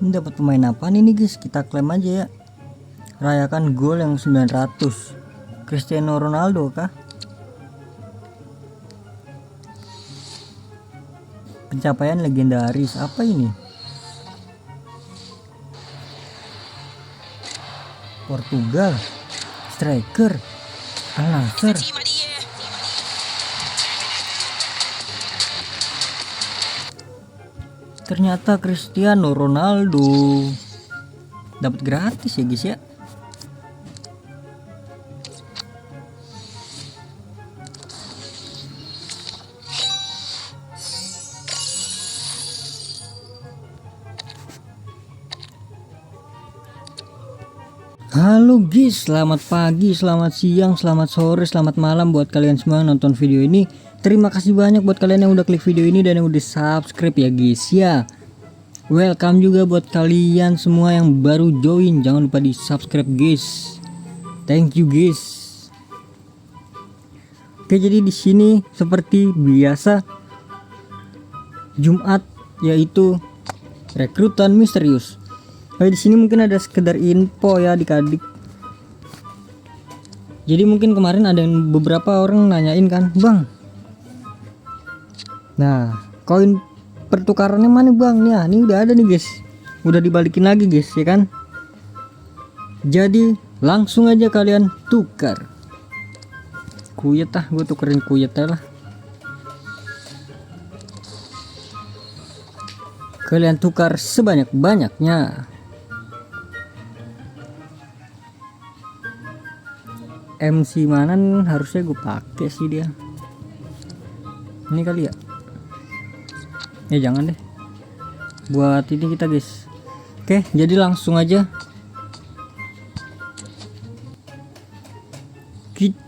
Ini dapat pemain apa nih guys? Kita klaim aja ya. Rayakan gol yang 900. Cristiano Ronaldo kah? Pencapaian legendaris apa ini? Portugal. Striker Al-Nassr. Ternyata Cristiano Ronaldo. Dapat gratis ya guys ya. Halo guys, selamat pagi, selamat siang, selamat sore, selamat malam buat kalian semua yang nonton video ini. Terima kasih banyak buat kalian yang udah klik video ini dan yang udah subscribe ya guys ya. Welcome juga buat kalian semua yang baru join, jangan lupa di subscribe guys. Thank you guys. Oke, jadi di sini seperti biasa Jumat yaitu rekrutan misterius. Di sini mungkin ada sekedar info ya adik-adik. Jadi mungkin kemarin ada yang beberapa orang nanyain kan, bang, nah koin pertukarannya mana bang? Ya ini udah ada nih guys, udah dibalikin lagi guys ya kan. Jadi langsung aja kalian tukar. Kuyet ah, gue tukerin kuyet lah. Kalian tukar sebanyak-banyaknya. MC mana harusnya gue pakai sih dia. Ini kali ya. Ya jangan deh. Buat ini kita guys. Oke, jadi langsung aja.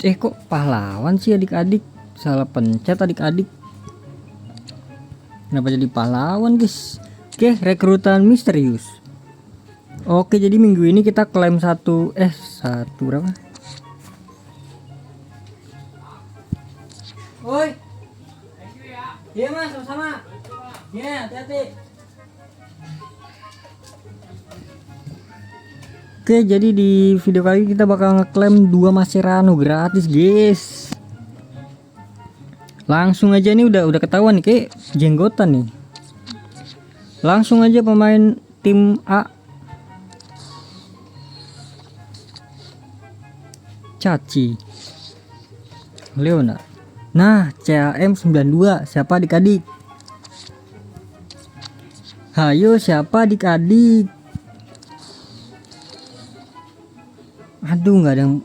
Kok pahlawan sih adik-adik? Salah pencet adik-adik. Kenapa jadi pahlawan guys? Oke, rekrutan misterius. Oke, jadi minggu ini kita klaim satu berapa? Woi. Iya mas, sama-sama. Ya, hati-hati. Oke, jadi di video kali ini kita bakal ngeklaim 2 Mascherano gratis guys. Langsung aja nih udah ketahuan nih kayak jenggotan nih. Langsung aja pemain tim A. Caci Leonard. Nah, CAM 92 siapa adik-adik? Hayo siapa adik-adik? Aduh, nggak ada yang.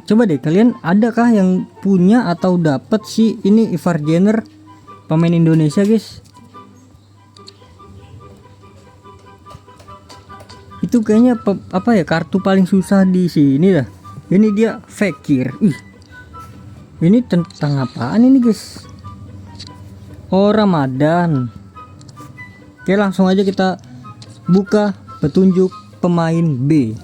Coba deh kalian adakah yang punya atau dapat sih ini Ivar Jenner pemain Indonesia guys? Itu kayaknya apa ya, kartu paling susah di sini dah. Ini dia Fekir. Ini tentang apaan ini guys? Oh, Ramadan. Oke, langsung aja kita buka petunjuk pemain B.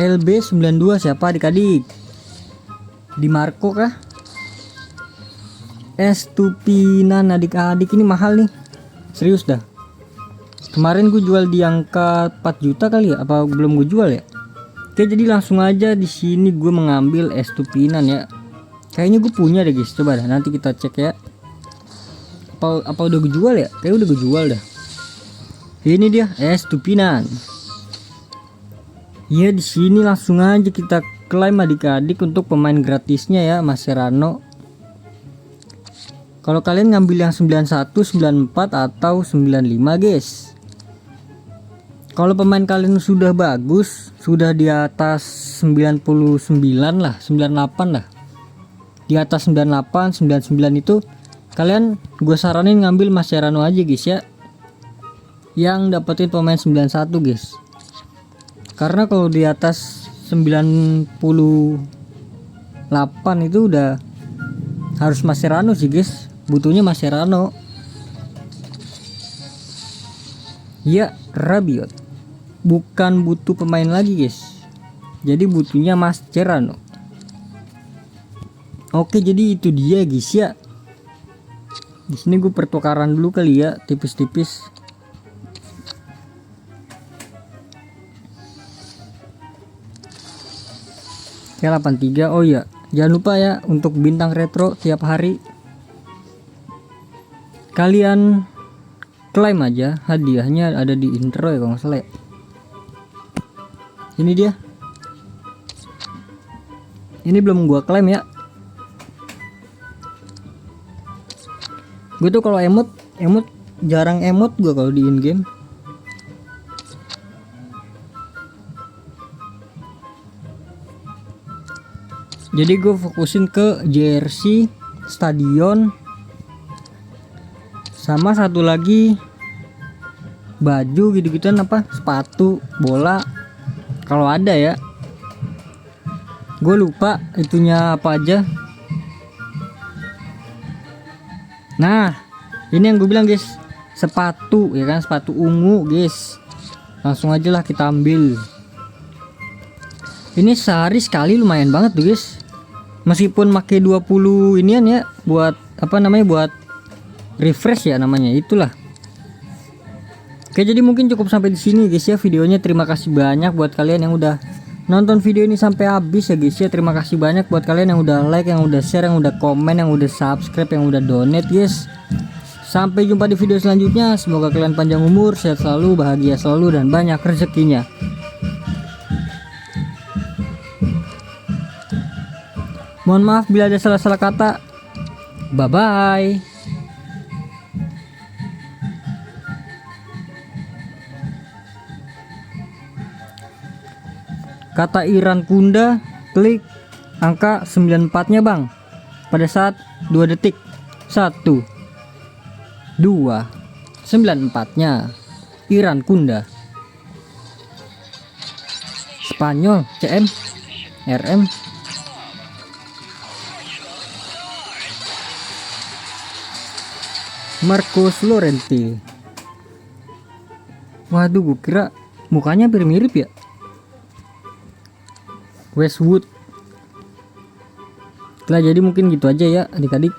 LB 92 siapa adik-adik? Di Marco kah? Estupinan adik-adik, ini mahal nih. Serius dah. Kemarin gue jual di angka 4 juta kali ya, apa belum gue jual ya? Oke, jadi langsung aja di sini gue mengambil Estupinan ya. Kayaknya gue punya deh guys, coba dah nanti kita cek ya. Apa udah gue jual ya? Kayak udah gue jual dah. Ini dia Estupinan. Ya, di sini langsung aja kita klaim adik-adik untuk pemain gratisnya ya, Mascherano. Kalau kalian ngambil yang 91, 94 atau 95 guys. Kalau pemain kalian sudah bagus, sudah di atas 99 lah, 98 lah. Di atas 98, 99 itu kalian gue saranin ngambil Mascherano aja guys ya. Yang dapetin pemain 91 guys. Karena kalau di atas 98 itu udah harus Mascherano sih guys. Butuhnya Mascherano. Ya, Rabiot. Bukan butuh pemain lagi guys. Jadi butuhnya Mascherano. Oke, jadi itu dia guys ya. Di sini gue pertukaran dulu kali ya, tipis-tipis. Oke, 83. Oh iya, jangan lupa ya untuk bintang retro tiap hari. Kalian klaim aja, hadiahnya ada di intro ya kalau nggak salah ya. Ini dia. Ini belum gua klaim ya. Gue tuh kalau emot jarang emot gua kalau di in game. Jadi gue fokusin ke jersey, stadion, sama satu lagi baju gitu-gituan, apa sepatu bola kalau ada ya. Gue lupa itunya apa aja. Nah ini yang gue bilang guys, sepatu ya kan, sepatu ungu guys. Langsung aja lah kita ambil. Ini sehari sekali lumayan banget tuh guys. Meskipun pakai 20 inian ya, buat apa namanya, buat refresh ya namanya, itulah. Oke, jadi mungkin cukup sampai di sini guys ya videonya. Terima kasih banyak buat kalian yang udah nonton video ini sampai habis ya guys ya. Terima kasih banyak buat kalian yang udah like, yang udah share, yang udah komen, yang udah subscribe, yang udah donate guys. Sampai jumpa di video selanjutnya. Semoga kalian panjang umur, sehat selalu, bahagia selalu, dan banyak rezekinya. Mohon maaf bila ada salah-salah kata. Bye bye. Kata Iran Kunda, klik angka 94-nya bang pada saat 2 detik. 1 2 94-nya Iran Kunda. Spanyol CM RM. Marcos Llorente. Waduh, gue kira mukanya hampir mirip ya. Westwood. Nah, jadi mungkin gitu aja ya adik-adik.